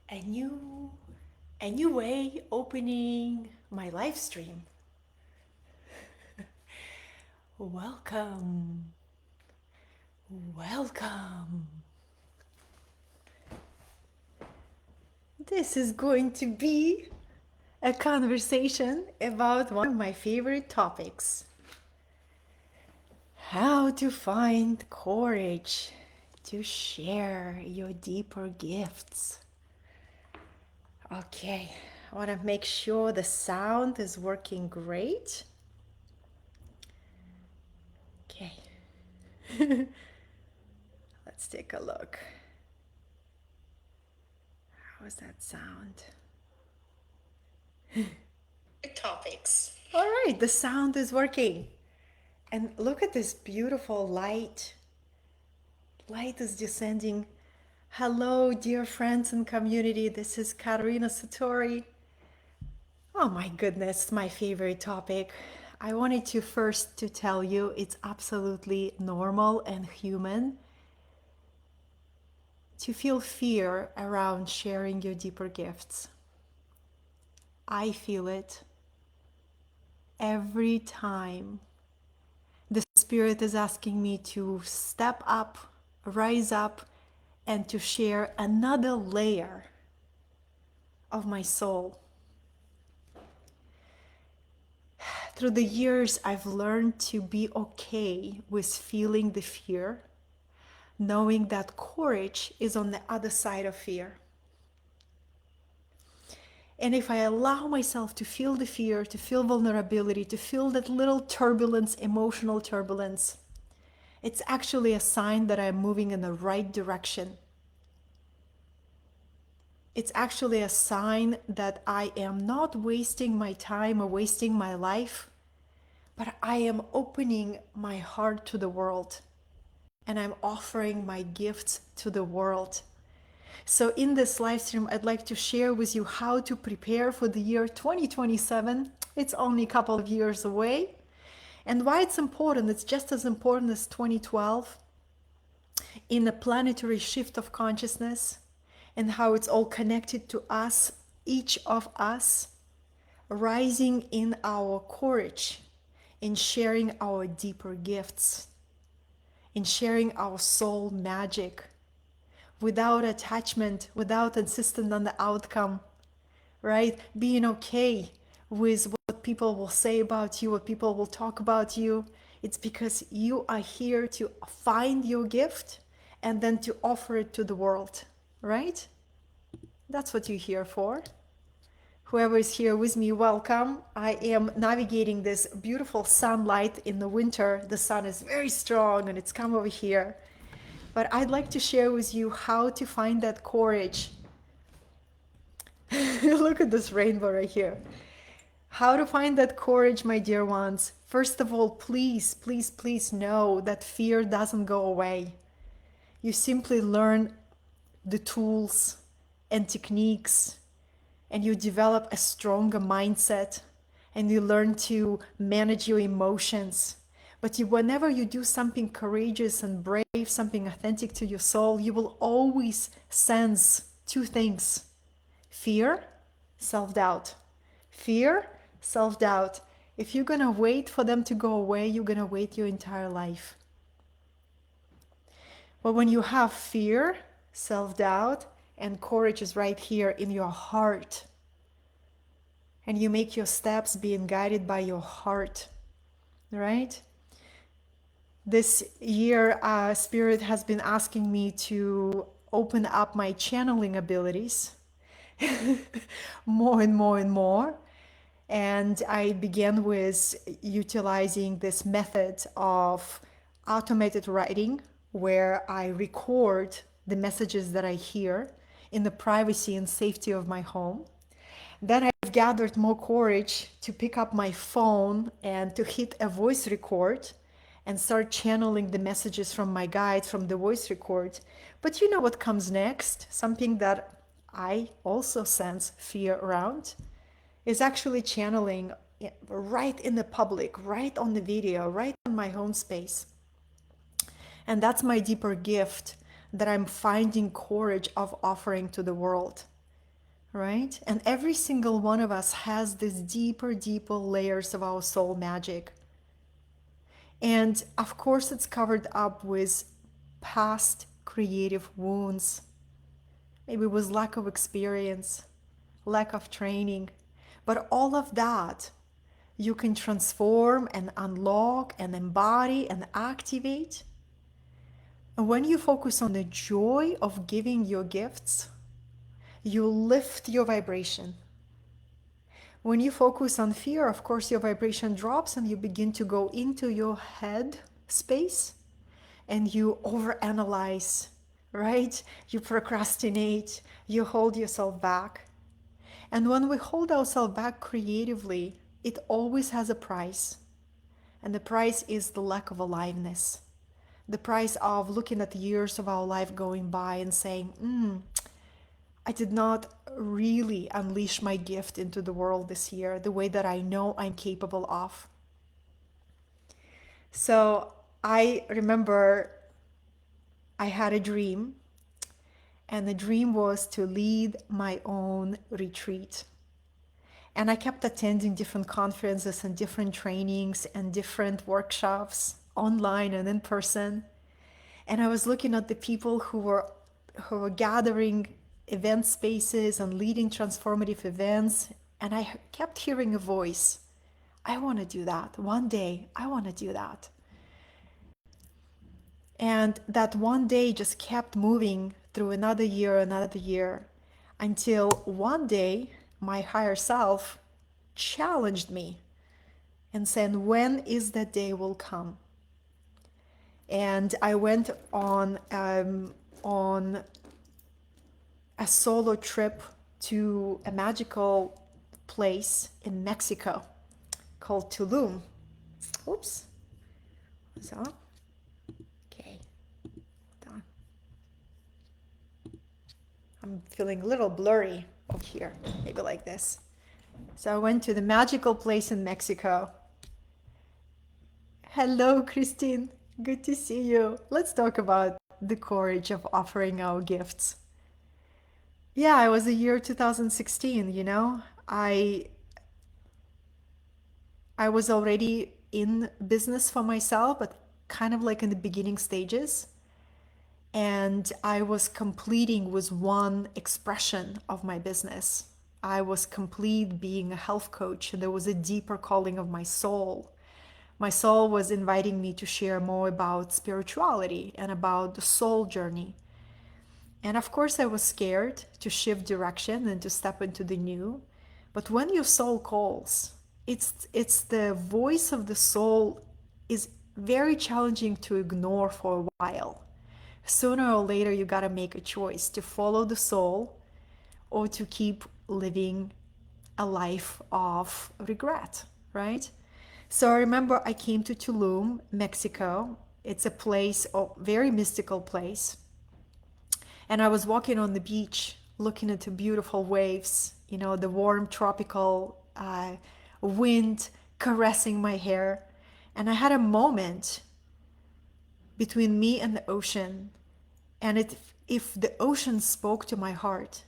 a new way opening my live stream. Welcome, welcome. This is going to be a conversation about one of my favorite topics: how to find courage to share your deeper gifts. Okay, I want to make sure the sound is working great. Okay, let's take a look. How's that sound? Topics. All right, the sound is working. And look at this beautiful light. Light is descending. Hello, dear friends and community. This is Katerina Satori. Oh my goodness, my favorite topic. I wanted to first to tell you it's absolutely normal and human to feel fear around sharing your deeper gifts. I feel it every time the Spirit is asking me to step up, rise up, and to share another layer of my soul. Through the years, I've learned to be okay with feeling the fear, knowing that courage is on the other side of fear. And if I allow myself to feel the fear, to feel vulnerability, to feel that little turbulence, emotional turbulence, it's actually a sign that I'm moving in the right direction. It's actually a sign that I am not wasting my time or wasting my life, but I am opening my heart to the world and I'm offering my gifts to the world. So in this live stream, I'd like to share with you how to prepare for the year 2027. It's only a couple of years away. And why it's important, it's just as important as 2012 in a planetary shift of consciousness and how it's all connected to us, each of us, rising in our courage, in sharing our deeper gifts, in sharing our soul magic, without attachment, without insisting on the outcome, right? Being okay with what people will say about you, what people will talk about you. It's because you are here to find your gift and then to offer it to the world, right? That's what you're here for. Whoever is here with me, welcome. I am navigating this beautiful sunlight in the winter. The sun is very strong and it's come over here. But I'd like to share with you how to find that courage. Look at this rainbow right here. How to find that courage, my dear ones. First of all, please, please, please know that fear doesn't go away. You simply learn the tools and techniques, and you develop a stronger mindset, and you learn to manage your emotions. But whenever you do something courageous and brave, something authentic to your soul, you will always sense two things: fear, self-doubt. Fear, self-doubt. If you're gonna wait for them to go away, you're gonna wait your entire life. But when you have fear, self-doubt, and courage is right here in your heart, and you make your steps being guided by your heart, right? This year, Spirit has been asking me to open up my channeling abilities more and more and more. And I began with utilizing this method of automated writing, where I record the messages that I hear in the privacy and safety of my home. Then I've gathered more courage to pick up my phone and to hit a voice record and start channeling the messages from my guides from the voice record. But you know what comes next? Something that I also sense fear around is actually channeling right in the public, right on the video, right on my home space. And that's my deeper gift that I'm finding courage of offering to the world. right? And every single one of us has these deeper, deeper layers of our soul magic. And of course, it's covered up with past creative wounds. Maybe it was lack of experience, lack of training. But all of that you can transform and unlock and embody and activate. And when you focus on the joy of giving your gifts, you lift your vibration. When you focus on fear, of course, your vibration drops and you begin to go into your head space and you overanalyze, right? You procrastinate, you hold yourself back. And when we hold ourselves back creatively, it always has a price. And the price is the lack of aliveness. The price of looking at years of our life going by and saying, I did not really unleash my gift into the world this year the way that I know I'm capable of. So I remember I had a dream, and the dream was to lead my own retreat. And I kept attending different conferences and different trainings and different workshops, online and in person. And I was looking at the people who were gathering event spaces and leading transformative events. And I kept hearing a voice. I want to do that. One day, I want to do that. And that one day just kept moving through another year, until one day my higher self challenged me and said, when is that day will come? And I went on a solo trip to a magical place in Mexico called Tulum. Oops. So, okay. Done. I'm feeling a little blurry over here, maybe like this. So I went to the magical place in Mexico. Hello, Christine. Good to see you. Let's talk about the courage of offering our gifts. Yeah, it was the year 2016, you know. I was already in business for myself, but kind of like in the beginning stages. And I was completing with one expression of my business. I was complete being a health coach, and there was a deeper calling of my soul. My soul was inviting me to share more about spirituality and about the soul journey. And of course, I was scared to shift direction and to step into the new. But when your soul calls, it's the voice of the soul is very challenging to ignore for a while. Sooner or later, you got to make a choice to follow the soul or to keep living a life of regret, right? So I remember I came to Tulum, Mexico. It's a place, a very mystical place. And I was walking on the beach, looking at the beautiful waves, you know, the warm tropical wind caressing my hair. And I had a moment between me and the ocean. And if the ocean spoke to my heart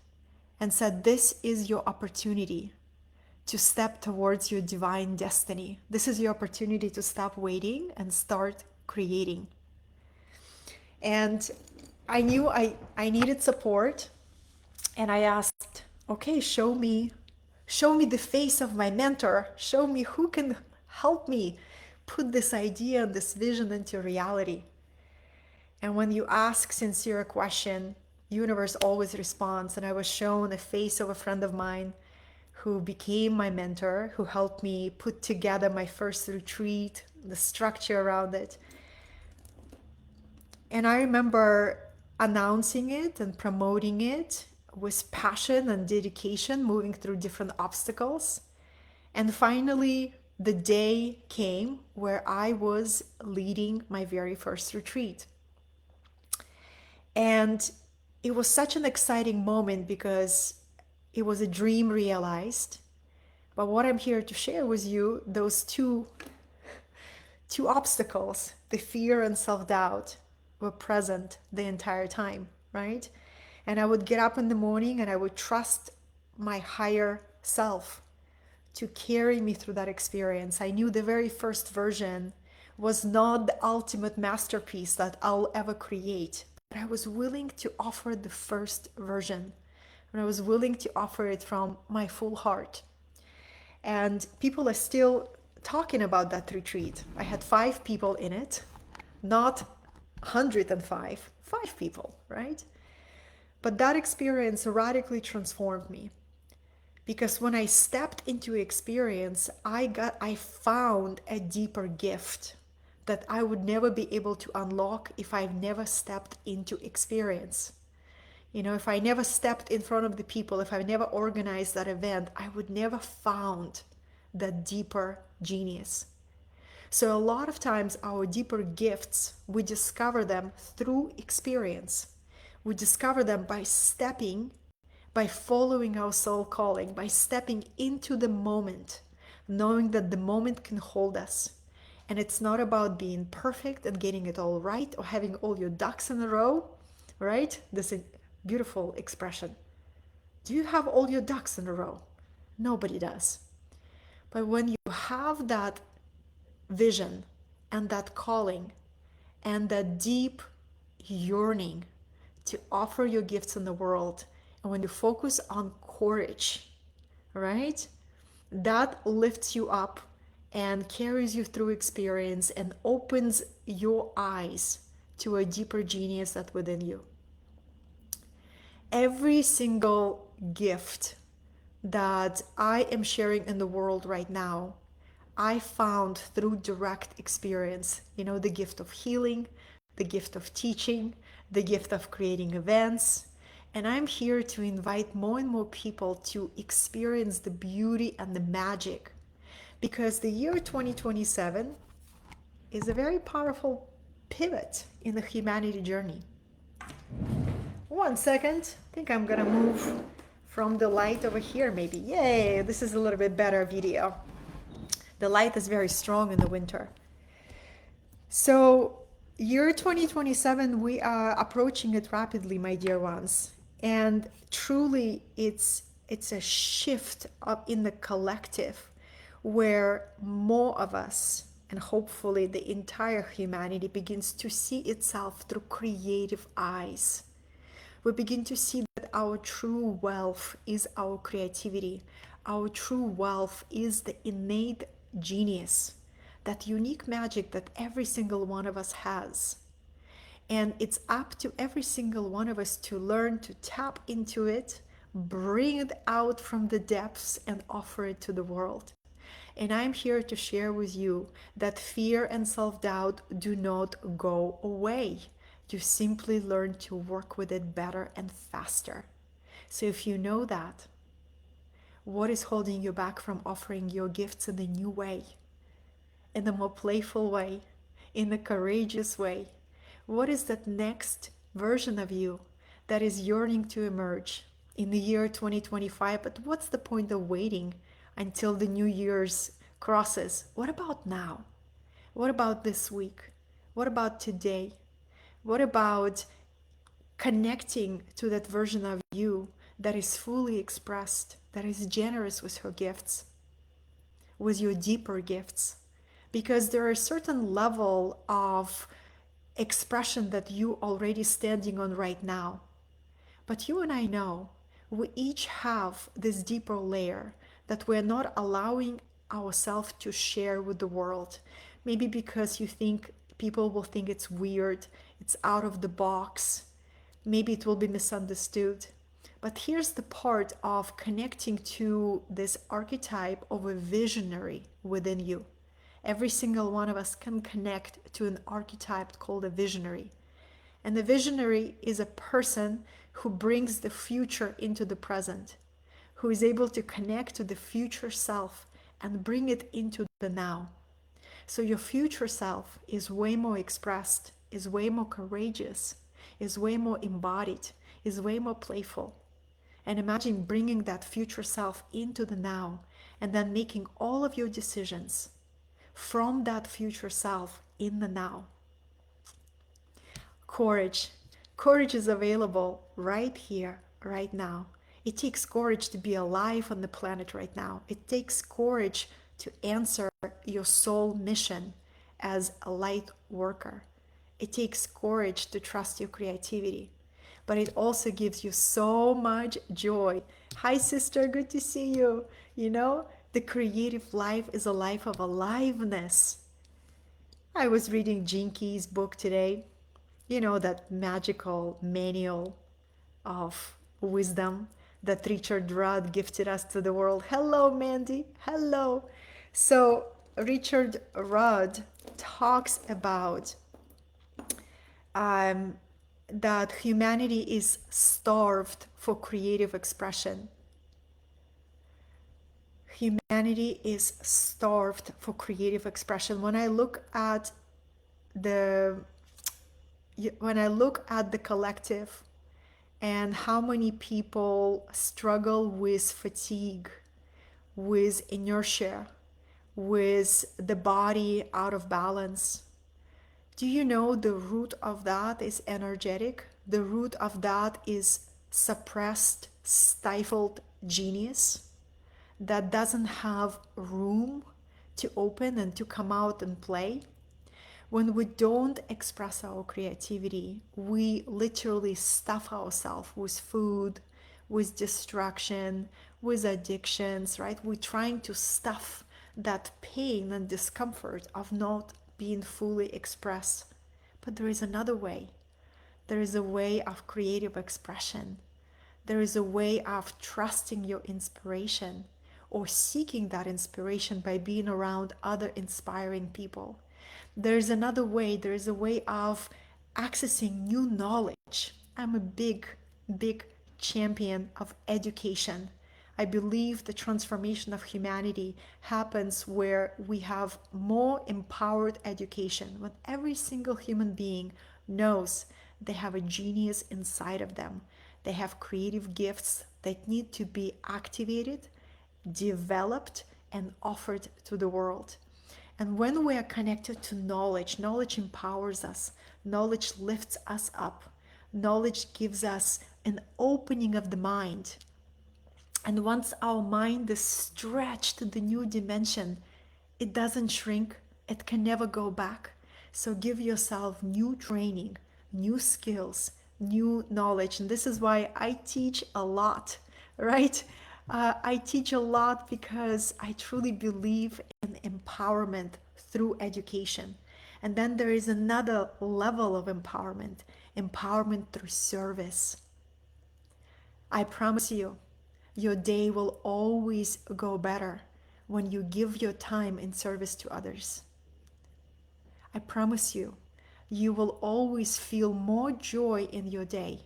and said, this is your opportunity to step towards your divine destiny. This is your opportunity to stop waiting and start creating. And I knew I needed support, and I asked, okay, show me the face of my mentor. Show me who can help me put this idea and this vision into reality. And when you ask sincere question, universe always responds. And I was shown a face of a friend of mine who became my mentor, who helped me put together my first retreat, the structure around it. And I remember announcing it and promoting it with passion and dedication, moving through different obstacles. And finally, the day came where I was leading my very first retreat. And it was such an exciting moment because it was a dream realized. But what I'm here to share with you, those two obstacles, the fear and self-doubt, were present the entire time, right? And I would get up in the morning and I would trust my higher self to carry me through that experience. I knew the very first version was not the ultimate masterpiece that I'll ever create, but I was willing to offer the first version, and I was willing to offer it from my full heart. And people are still talking about that retreat. I had 5 people in it, not 105, 5 people, right? But that experience radically transformed me, because when I stepped into experience, I found a deeper gift that I would never be able to unlock if I've never stepped into experience. You know, if I never stepped in front of the people, if I never organized that event, I would never found that deeper genius. So a lot of times our deeper gifts, we discover them through experience. We discover them by following our soul calling, by stepping into the moment, knowing that the moment can hold us. And it's not about being perfect and getting it all right or having all your ducks in a row, right? This is a beautiful expression. Do you have all your ducks in a row? Nobody does. But when you have that vision and that calling and that deep yearning to offer your gifts in the world, and when you focus on courage, right, that lifts you up and carries you through experience and opens your eyes to a deeper genius that's within you. Every single gift that I am sharing in the world right now, I found through direct experience. You know, the gift of healing, the gift of teaching, the gift of creating events. And I'm here to invite more and more people to experience the beauty and the magic, because the year 2027 is a very powerful pivot in the humanity journey. 1 second, I think I'm gonna move from the light over here maybe. Yay, this is a little bit better video. The light is very strong in the winter. So year 2027, we are approaching it rapidly, my dear ones. And truly it's a shift up in the collective where more of us, and hopefully the entire humanity, begins to see itself through creative eyes. We begin to see that our true wealth is our creativity. Our true wealth is the innate genius, that unique magic that every single one of us has. And it's up to every single one of us to learn to tap into it, bring it out from the depths, and offer it to the world. And I'm here to share with you that fear and self-doubt do not go away. You simply learn to work with it better and faster. So if you know that, what is holding you back from offering your gifts in a new way, in a more playful way, in a courageous way? What is that next version of you that is yearning to emerge in the year 2025? But what's the point of waiting until the new year's crosses? What about now? What about this week? What about today? What about connecting to that version of you that is fully expressed, that is generous with her gifts, with your deeper gifts? Because there are a certain level of expression that you already standing on right now. But you and I know we each have this deeper layer that we're not allowing ourselves to share with the world. Maybe because you think people will think it's weird, it's out of the box, maybe it will be misunderstood. But here's the part of connecting to this archetype of a visionary within you. Every single one of us can connect to an archetype called a visionary. And the visionary is a person who brings the future into the present, who is able to connect to the future self and bring it into the now. So your future self is way more expressed, is way more courageous, is way more embodied, is way more playful. And imagine bringing that future self into the now and then making all of your decisions from that future self in the now. Courage. Courage is available right here, right now. It takes courage to be alive on the planet right now. It takes courage to answer your soul mission as a light worker. It takes courage to trust your creativity, but it also gives you so much joy. Hi, sister, good to see you. You know, the creative life is a life of aliveness. I was reading Jinky's book today, you know, that magical manual of wisdom that Richard Rudd gifted us to the world. Hello, Mandy. Hello. So, Richard Rudd talks about um, that humanity is starved for creative expression. Humanity is starved for creative expression. The when I look at the collective and how many people struggle with fatigue, with inertia, with the body out of balance. Do you know the root of that is energetic? The root of that is suppressed, stifled genius that doesn't have room to open and to come out and play. When we don't express our creativity, we literally stuff ourselves with food, with distraction, with addictions, right? We're trying to stuff that pain and discomfort of not being fully expressed. But there is another way. There is a way of creative expression. There is a way of trusting your inspiration or seeking that inspiration by being around other inspiring people. There's another way. There is a way of accessing new knowledge. I'm a big champion of education. I believe the transformation of humanity happens where we have more empowered education, when every single human being knows they have a genius inside of them. They have creative gifts that need to be activated, developed, and offered to the world. And when we are connected to knowledge, knowledge empowers us, knowledge lifts us up, knowledge gives us an opening of the mind. And once our mind is stretched to the new dimension, it doesn't shrink, it can never go back. So give yourself new training, new skills, new knowledge. And this is why I teach a lot, right? I teach a lot because I truly believe in empowerment through education. And then there is another level of empowerment, empowerment through service. I promise you, your day will always go better when you give your time in service to others. I promise you, you will always feel more joy in your day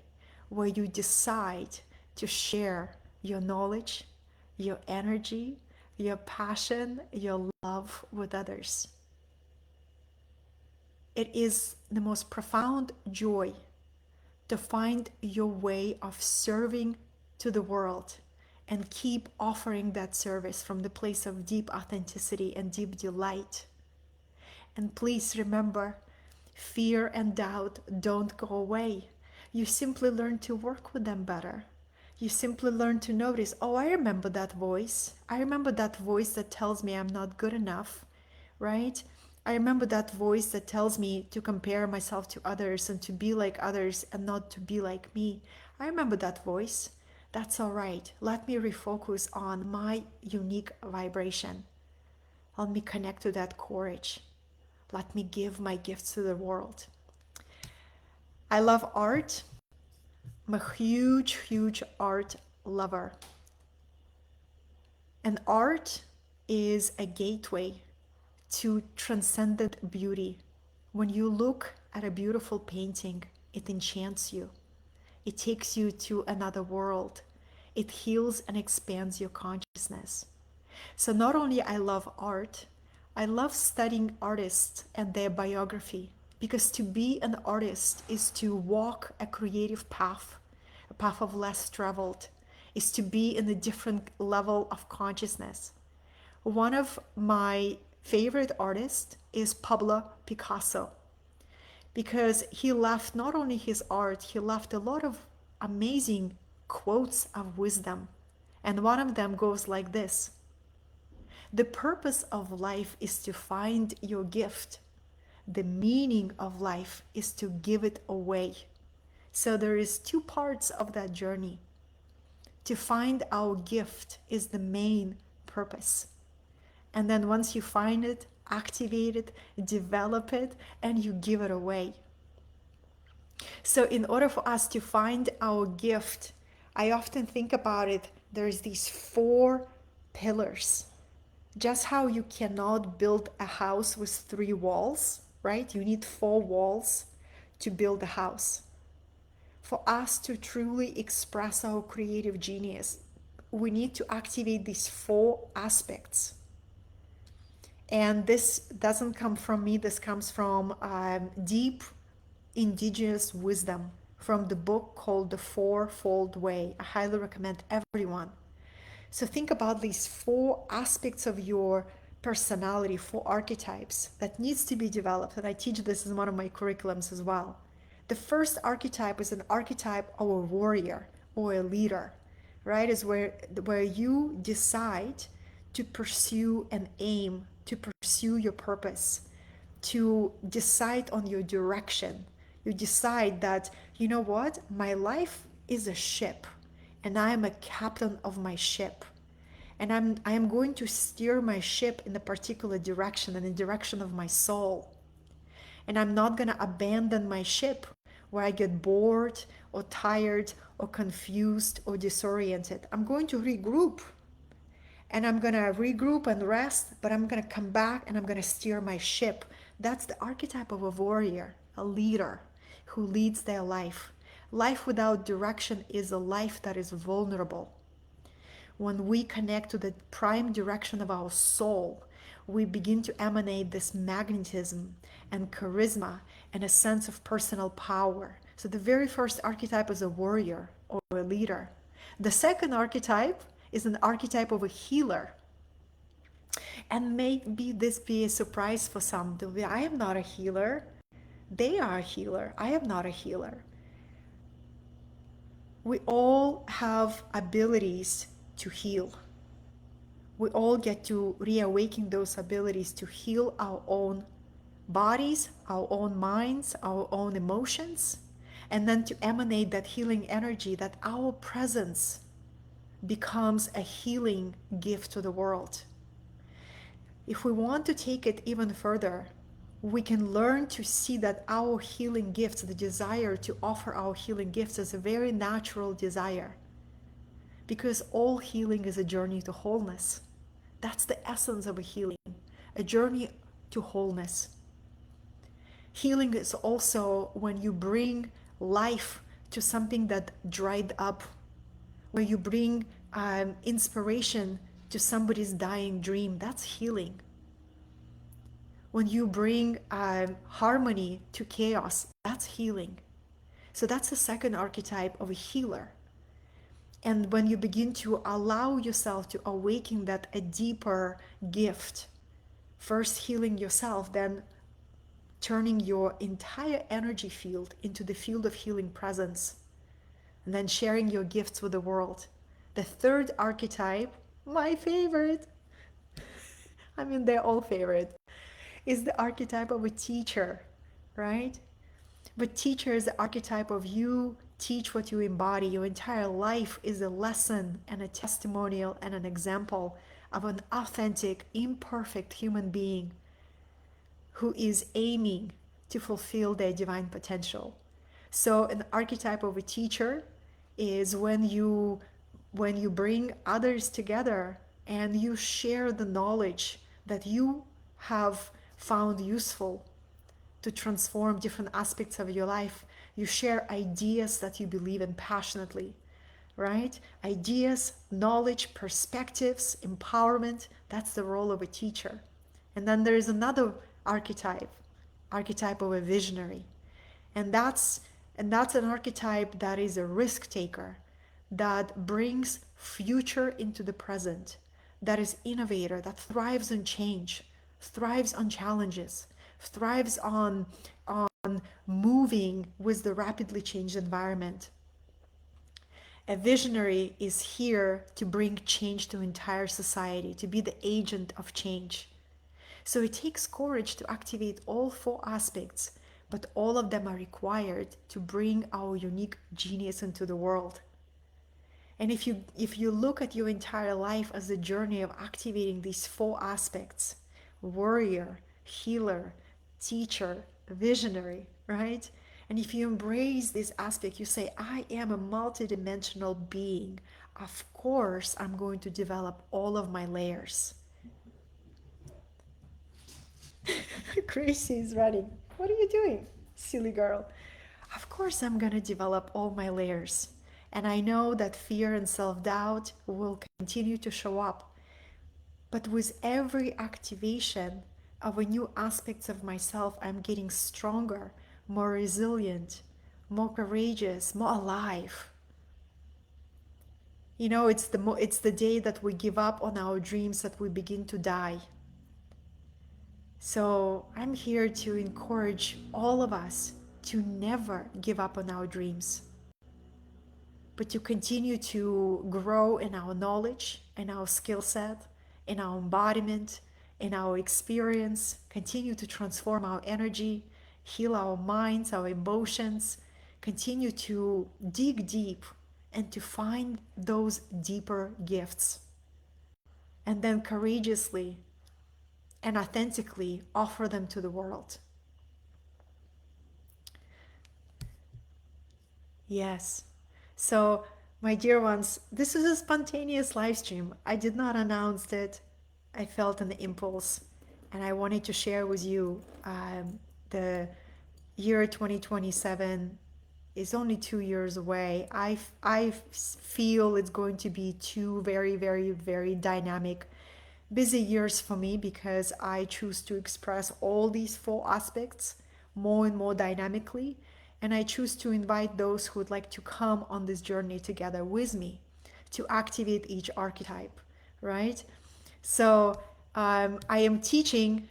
where you decide to share your knowledge, your energy, your passion, your love with others. It is the most profound joy to find your way of serving to the world and keep offering that service from the place of deep authenticity and deep delight. And please remember, fear and doubt don't go away. You simply learn to work with them better. You simply learn to notice, oh, I remember that voice. I remember that voice that tells me I'm not good enough, right? I remember that voice that tells me to compare myself to others and to be like others and not to be like me. I remember that voice. That's all right. Let me refocus on my unique vibration. Let me connect to that courage. Let me give my gifts to the world. I love art. I'm a huge art lover. And art is a gateway to transcendent beauty. When you look at a beautiful painting, it enchants you. It takes you to another world. It heals and expands your consciousness. So not only I love art, I love studying artists and their biography, because to be an artist is to walk a creative path, a path of less traveled, is to be in a different level of consciousness. One of my favorite artists is Pablo Picasso, because he left not only his art, he left a lot of amazing quotes of wisdom. And one of them goes like this: the purpose of life is to find your gift. The meaning of life is to give it away. So there is two parts of that journey. To find our gift is the main purpose. And then once you find it, activate it, develop it, and you give it away. So in order for us to find our gift, I often think about it, there's these four pillars. Just how you cannot build a house with 3 walls, right? You need 4 walls to build a house. For us to truly express our creative genius, we need to activate these 4 aspects. And this doesn't come from me, this comes from deep indigenous wisdom from the book called The Fourfold Way. I highly recommend everyone. So think about these 4 aspects of your personality, 4 archetypes that needs to be developed. And I teach this in one of my curriculums as well. The first archetype is an archetype of a warrior or a leader, right? Is where you decide to pursue an aim, to pursue your purpose, to decide on your direction. You decide that, you know what, my life is a ship and I am a captain of my ship. And I am going to steer my ship in a particular direction, in the direction of my soul. And I'm not going to abandon my ship where I get bored or tired or confused or disoriented. I'm going to regroup. And I'm going to regroup and rest, but I'm going to come back and I'm going to steer my ship. That's the archetype of a warrior, a leader who leads their life. Life without direction is a life that is vulnerable. When we connect to the prime direction of our soul, we begin to emanate this magnetism and charisma and a sense of personal power. So the very first archetype is a warrior or a leader. The second archetype is an archetype of a healer. And maybe this be a surprise for some. I am not a healer. They are a healer. I am not a healer. We all have abilities to heal. We all get to reawaken those abilities to heal our own bodies, our own minds, our own emotions, and then to emanate that healing energy, that our presence becomes a healing gift to the world. If we want to take it even further, we can learn to see that our healing gifts, the desire to offer our healing gifts, is a very natural desire. Because all healing is a journey to wholeness. That's the essence of a healing, a journey to wholeness. Healing is also when you bring life to something that dried up, where you bring inspiration to somebody's dying dream. That's healing. When you bring harmony to chaos, that's healing. So that's the second archetype of a healer. And when you begin to allow yourself to awaken that a deeper gift, first healing yourself, then turning your entire energy field into the field of healing presence, and then sharing your gifts with the world. The third archetype, my favorite, I mean, they're all favorite, is the archetype of a teacher, right? But teacher is the archetype of you teach what you embody. Your entire life is a lesson and a testimonial and an example of an authentic, imperfect human being who is aiming to fulfill their divine potential. So an archetype of a teacher is when you bring others together and you share the knowledge that you have found useful to transform different aspects of your life. You share ideas that you believe in passionately, right? Ideas, knowledge, perspectives, empowerment. That's the role of a teacher. And then there is another archetype of a visionary. And that's an archetype that is a risk taker, that brings future into the present, that is innovator, that thrives on change, thrives on challenges, thrives on moving with the rapidly changed environment. A visionary is here to bring change to entire society, to be the agent of change. So it takes courage to activate all four aspects, but all of them are required to bring our unique genius into the world. And if you look at your entire life as a journey of activating these four aspects, warrior, healer, teacher, visionary, right? And if you embrace this aspect, you say, I am a multidimensional being. Of course, I'm going to develop all of my layers. Gracie is running. What are you doing, silly girl? Of course, I'm going to develop all my layers. And I know that fear and self doubt will continue to show up. But with every activation of a new aspects of myself, I'm getting stronger, more resilient, more courageous, more alive. You know, it's the day that we give up on our dreams that we begin to die. So I'm here to encourage all of us to never give up on our dreams, but to continue to grow in our knowledge, in our skill set, in our embodiment, in our experience, continue to transform our energy, heal our minds, our emotions, continue to dig deep and to find those deeper gifts. And then courageously and authentically offer them to the world. Yes. So, my dear ones, this is a spontaneous live stream. I did not announce it. I felt an impulse, and I wanted to share with you the year 2027 is only 2 years away. I feel it's going to be two very, very, very dynamic, busy years for me because I choose to express all these four aspects more and more dynamically. And I choose to invite those who would like to come on this journey together with me to activate each archetype, right? So I am teaching,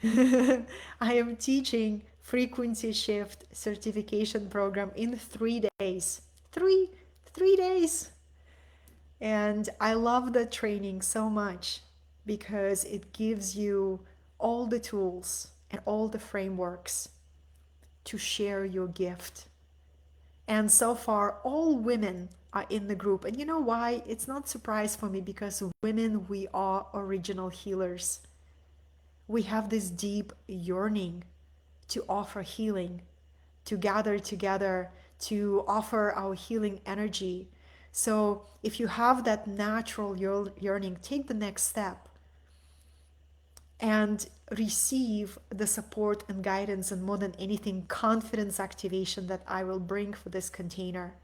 I am teaching frequency shift certification program in 3 days. Three days. And I love the training so much because it gives you all the tools and all the frameworks to share your gift. And so far, all women are in the group. And you know why? It's not a surprise for me because women, we are original healers. We have this deep yearning to offer healing, to gather together, to offer our healing energy. So if you have that natural yearning, take the next step and receive the support and guidance, and more than anything, confidence activation that I will bring for this container.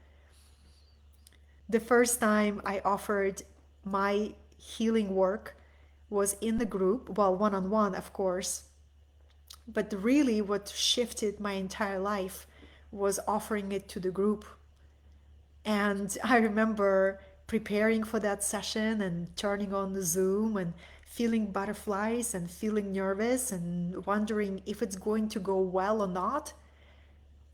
The first time I offered my healing work was in the group, well, one-on-one, of course. But really what shifted my entire life was offering it to the group. And I remember preparing for that session and turning on the Zoom and feeling butterflies and feeling nervous and wondering if it's going to go well or not.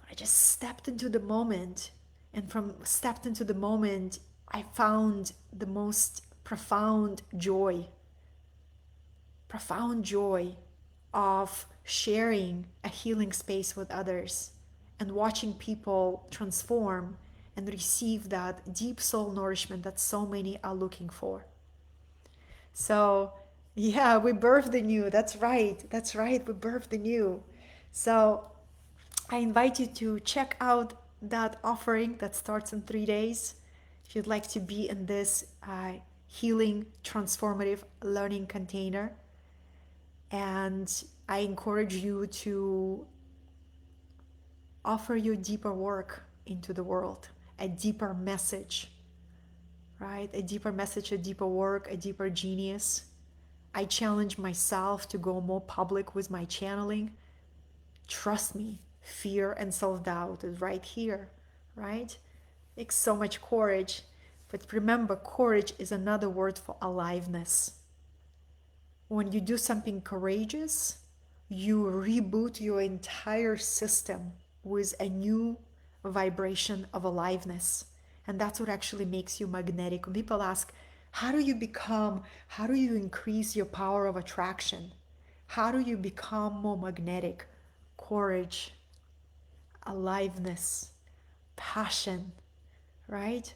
I just stepped into the moment, and from stepped into the moment, I found the most profound joy of sharing a healing space with others and watching people transform and receive that deep soul nourishment that so many are looking for. So, yeah, we birthed the new. That's right. That's right. We birthed the new. So, I invite you to check out that offering that starts in 3 days. If you'd like to be in this healing, transformative learning container. And I encourage you to offer your deeper work into the world, a deeper message, right? A deeper message, a deeper work, a deeper genius. I challenge myself to go more public with my channeling. Trust me, fear and self-doubt is right here, right? Takes so much courage. But remember, courage is another word for aliveness. When you do something courageous, you reboot your entire system with a new vibration of aliveness. And that's what actually makes you magnetic. When people ask, how do you increase your power of attraction? How do you become more magnetic? Courage, aliveness, passion, right?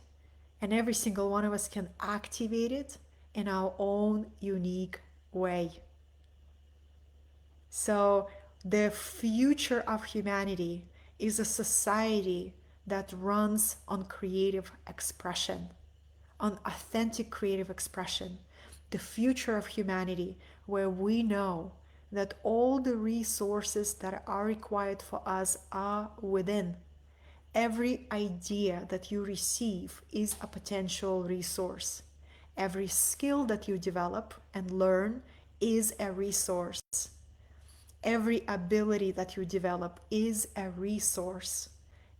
And every single one of us can activate it in our own unique way. So, the future of humanity is a society that runs on creative expression, on authentic creative expression. The future of humanity, where we know that all the resources that are required for us are within. Every idea that you receive is a potential resource. Every skill that you develop and learn is a resource. Every ability that you develop is a resource.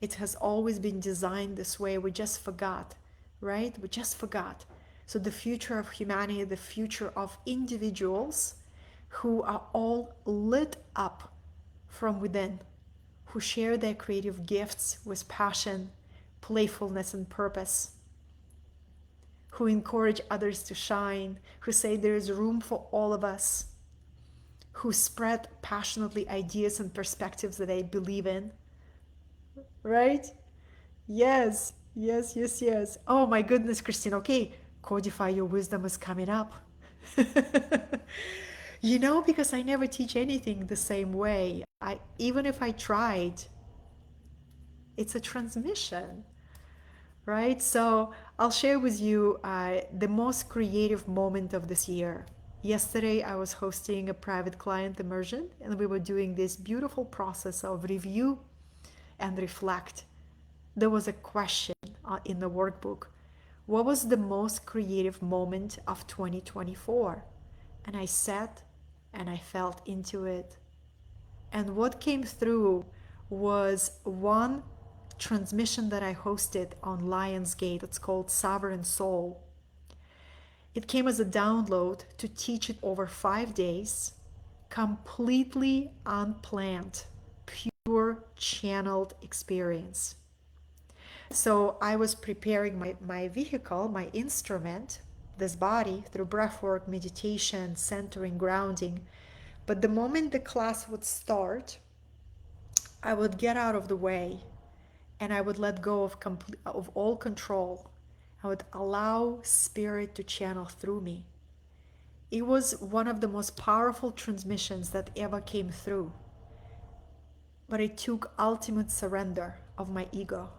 It has always been designed this way. We just forgot, right? We just forgot. So, the future of humanity, the future of individuals who are all lit up from within, who share their creative gifts with passion, playfulness, and purpose, who encourage others to shine, who say there is room for all of us, who spread passionately ideas and perspectives that they believe in, right? Yes, yes, yes, yes. Oh my goodness, Christine. Okay, codify your wisdom is coming up. Because I never teach anything the same way. Even if I tried, it's a transmission, right? So I'll share with you the most creative moment of this year. Yesterday, I was hosting a private client immersion, and we were doing this beautiful process of review and reflect. There was a question in the workbook. What was the most creative moment of 2024? And I sat and I felt into it. And what came through was one transmission that I hosted on Lionsgate. It's called Sovereign Soul. It came as a download to teach it over 5 days, completely unplanned, pure channeled experience. So I was preparing my vehicle, my instrument, this body, through breathwork, meditation, centering, grounding. But the moment the class would start, I would get out of the way and I would let go of all control. I would allow spirit to channel through me. It was one of the most powerful transmissions that ever came through. But it took ultimate surrender of my ego.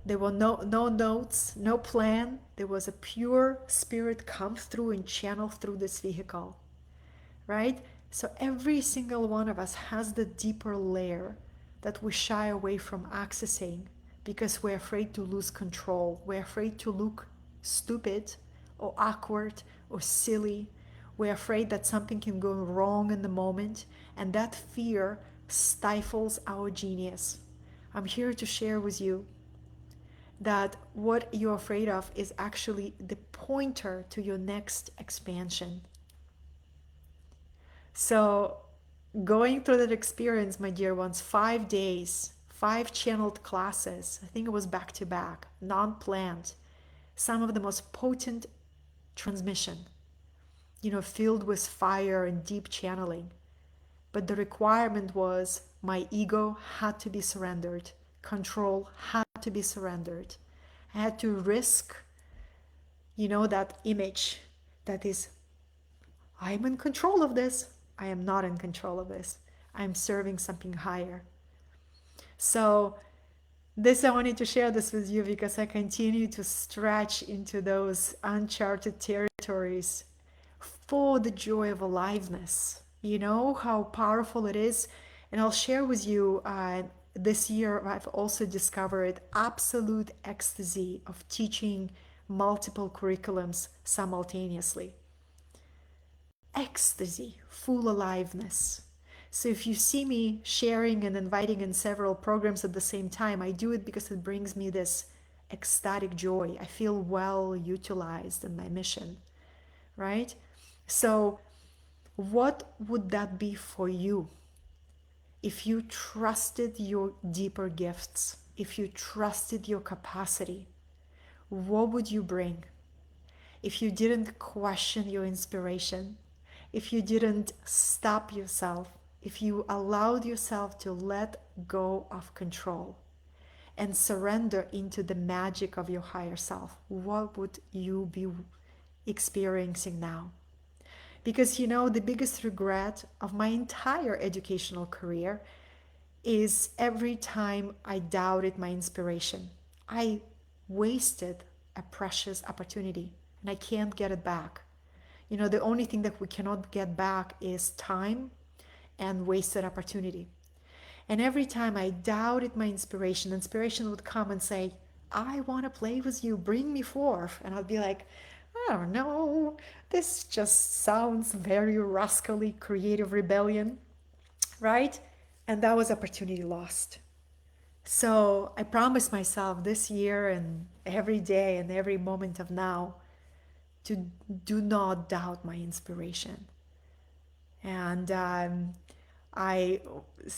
There were no notes, no plan. There was a pure spirit come through and channel through this vehicle, right? So every single one of us has the deeper layer that we shy away from accessing because we're afraid to lose control. We're afraid to look stupid or awkward or silly. We're afraid that something can go wrong in the moment, and that fear stifles our genius. I'm here to share with you that what you're afraid of is actually the pointer to your next expansion. So, going through that experience, my dear ones, 5 days, 5 channeled classes, I think it was back to back, non planned, some of the most potent transmission, filled with fire and deep channeling. But the requirement was my ego had to be surrendered, control had to be surrendered. I had to risk, that image that is, I'm in control of this. I am not in control of this. I'm serving something higher. So, I wanted to share this with you because I continue to stretch into those uncharted territories for the joy of aliveness. You know how powerful it is. And I'll share with you this year, I've also discovered absolute ecstasy of teaching multiple curriculums simultaneously. Ecstasy, full aliveness. So if you see me sharing and inviting in several programs at the same time, I do it because it brings me this ecstatic joy. I feel well utilized in my mission, right? So what would that be for you if you trusted your deeper gifts, if you trusted your capacity, what would you bring? If you didn't question your inspiration, if you didn't stop yourself, if you allowed yourself to let go of control and surrender into the magic of your higher self, what would you be experiencing now? Because the biggest regret of my entire educational career is every time I doubted my inspiration. I wasted a precious opportunity and I can't get it back. The only thing that we cannot get back is time and wasted opportunity. And every time I doubted my inspiration would come and say, I want to play with you, bring me forth. And I'd be like, I don't know, this just sounds very rascally creative rebellion, right? And that was opportunity lost. So I promised myself this year and every day and every moment of now to do not doubt my inspiration. And I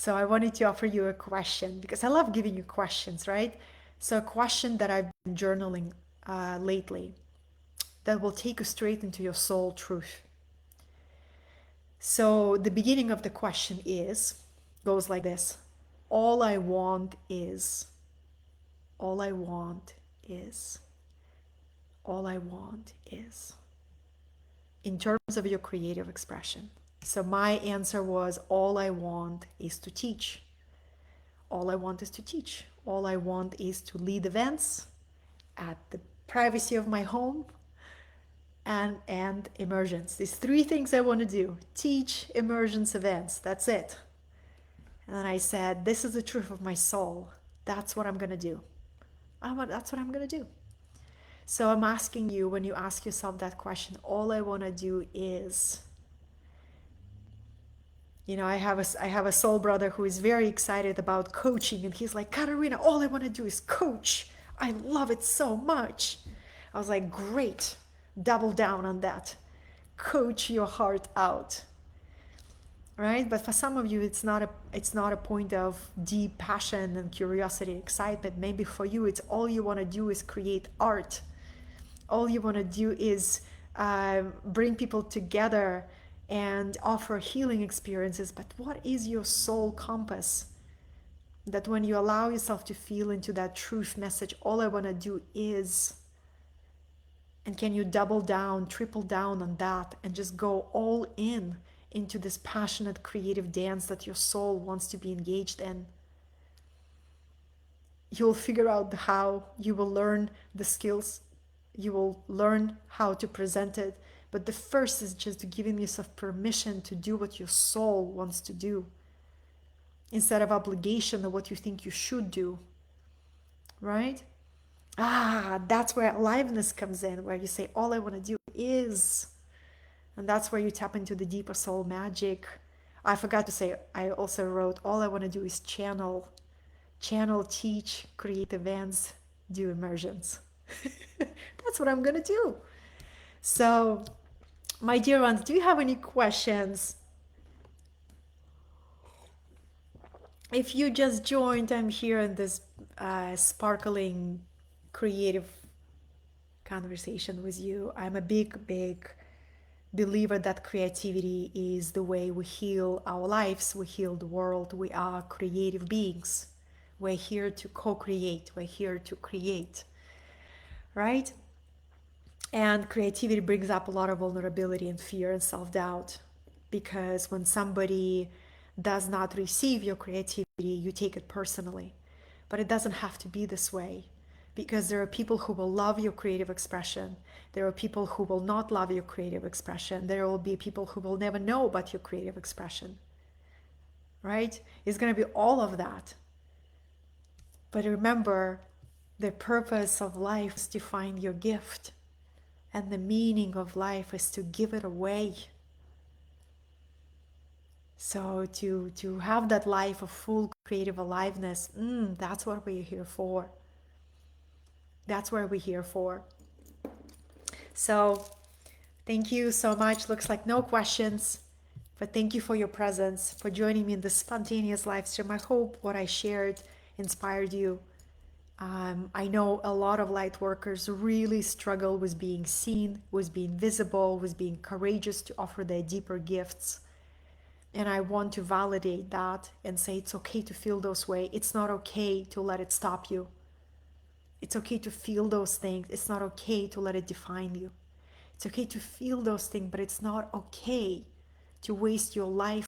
wanted to offer you a question because I love giving you questions, right? So a question that I've been journaling lately that will take you straight into your soul truth. So the beginning of the question goes like this: all I want is, all I want is, all I want is, in terms of your creative expression. So my answer was, all I want is to teach. All I want is to teach. All I want is to lead events at the privacy of my home and immersions. These three things I want to do: teach, immersions, events. That's it. And then I said, this is the truth of my soul. That's what I'm going to do. That's what I'm going to do. So I'm asking you, when you ask yourself that question, all I want to do is, I have a soul brother who is very excited about coaching, and he's like, Katerina, all I want to do is coach. I love it so much. I was like, great, double down on that. Coach your heart out. Right? But for some of you, it's not a point of deep passion and curiosity and excitement. Maybe for you, it's all you want to do is create art. All you want to do is bring people together and offer healing experiences. But what is your soul compass? That when you allow yourself to feel into that truth message, all I want to do is, and can you double down, triple down on that and just go all in into this passionate creative dance that your soul wants to be engaged in? You'll figure out how, you will learn the skills, you will learn how to present it. But the first is just giving yourself permission to do what your soul wants to do, instead of obligation of what you think you should do, right? That's where aliveness comes in, where you say, all I want to do is, and that's where you tap into the deeper soul magic. I forgot to say, I also wrote, all I want to do is channel, teach, create events, do immersions. That's what I'm going to do. So, my dear ones, do you have any questions? If you just joined, I'm here in this sparkling, creative conversation with you. I'm a big, big believer that creativity is the way we heal our lives, we heal the world. We are creative beings. We're here to co-create. We're here to create, right? And creativity brings up a lot of vulnerability and fear and self-doubt, because when somebody does not receive your creativity, you take it personally. But it doesn't have to be this way, because there are people who will love your creative expression. There are people who will not love your creative expression. There will be people who will never know about your creative expression, right? It's going to be all of that. But remember, the purpose of life is to find your gift. And the meaning of life is to give it away. So to have that life of full creative aliveness, that's what we're here for. That's what we're here for. So thank you so much. Looks like no questions, but thank you for your presence, for joining me in this spontaneous live stream. I hope what I shared inspired you I know a lot of light workers really struggle with being seen, with being visible, with being courageous to offer their deeper gifts. And I want to validate that and say it's okay to feel those way. It's not okay to let it stop you. It's okay to feel those things. It's not okay to let it define you. It's okay to feel those things, but it's not okay to waste your life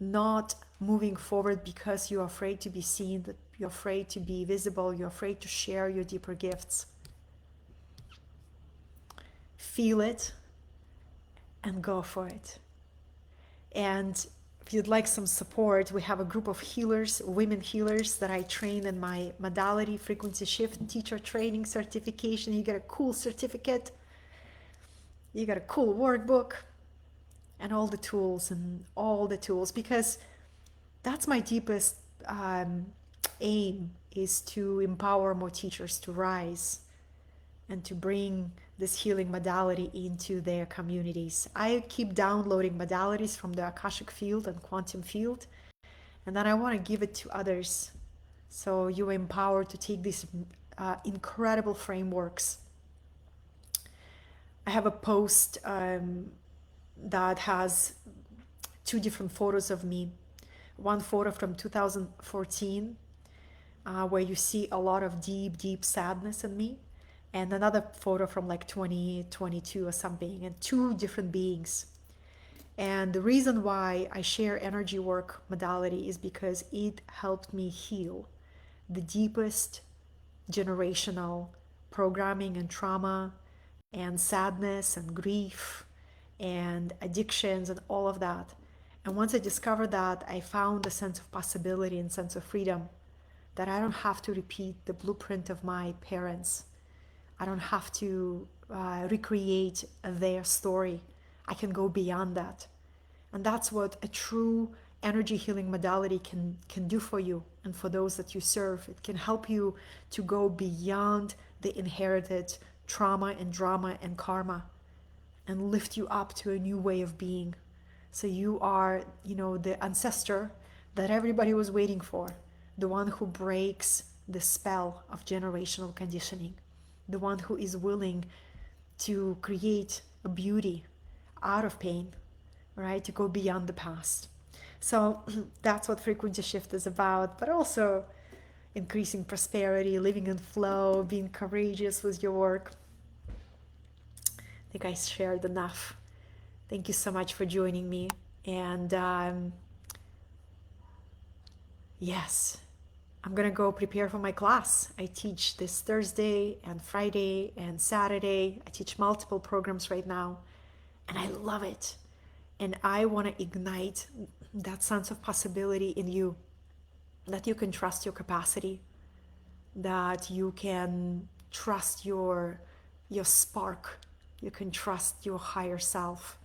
not moving forward because you're afraid to be seen, that you're afraid to be visible, you're afraid to share your deeper gifts. Feel it and go for it. And if you'd like some support, we have a group of healers, women healers that I train in my modality frequency shift teacher training certification. You get a cool certificate, you get a cool workbook, and all the tools, because that's my deepest aim, is to empower more teachers to rise and to bring this healing modality into their communities. I keep downloading modalities from the Akashic field and quantum field, and then I want to give it to others. So you're empowered to take these incredible frameworks. I have a post that has two different photos of me. One photo from 2014, where you see a lot of deep, deep sadness in me, and another photo from like 2022 or something, and two different beings. And the reason why I share energy work modality is because it helped me heal the deepest generational programming and trauma and sadness and grief and addictions and all of that. And once I discovered that, I found a sense of possibility and sense of freedom, that I don't have to repeat the blueprint of my parents. I don't have to recreate their story. I can go beyond that. And that's what a true energy healing modality can do for you and for those that you serve. It can help you to go beyond the inherited trauma and drama and karma and lift you up to a new way of being. So you are, the ancestor that everybody was waiting for, the one who breaks the spell of generational conditioning, the one who is willing to create a beauty out of pain, right? To go beyond the past. So that's what frequency shift is about, but also increasing prosperity, living in flow, being courageous with your work. I think I shared enough. Thank you so much for joining me. And yes, I'm gonna go prepare for my class. I teach this Thursday and Friday and Saturday. I teach multiple programs right now, and I love it. And I want to ignite that sense of possibility in you, that you can trust your capacity, that you can trust your spark, you can trust your higher self,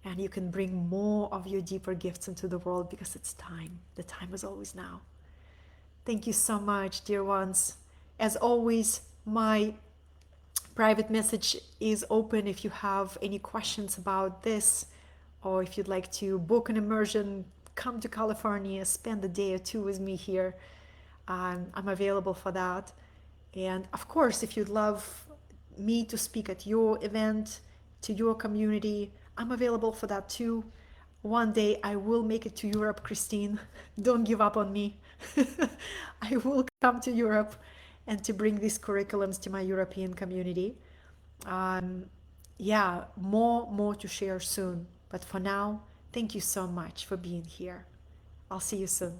and you can bring more of your deeper gifts into the world, because it's time. The time is always now. Thank you so much, dear ones. As always, my private message is open if you have any questions about this, or if you'd like to book an immersion, come to California, spend a day or two with me here. I'm available for that. And of course, if you'd love me to speak at your event, to your community, I'm available for that too. One day I will make it to Europe, Christine. Don't give up on me. I will come to Europe and to bring these curriculums to my European community. Yeah, more to share soon. But for now, thank you so much for being here. I'll see you soon.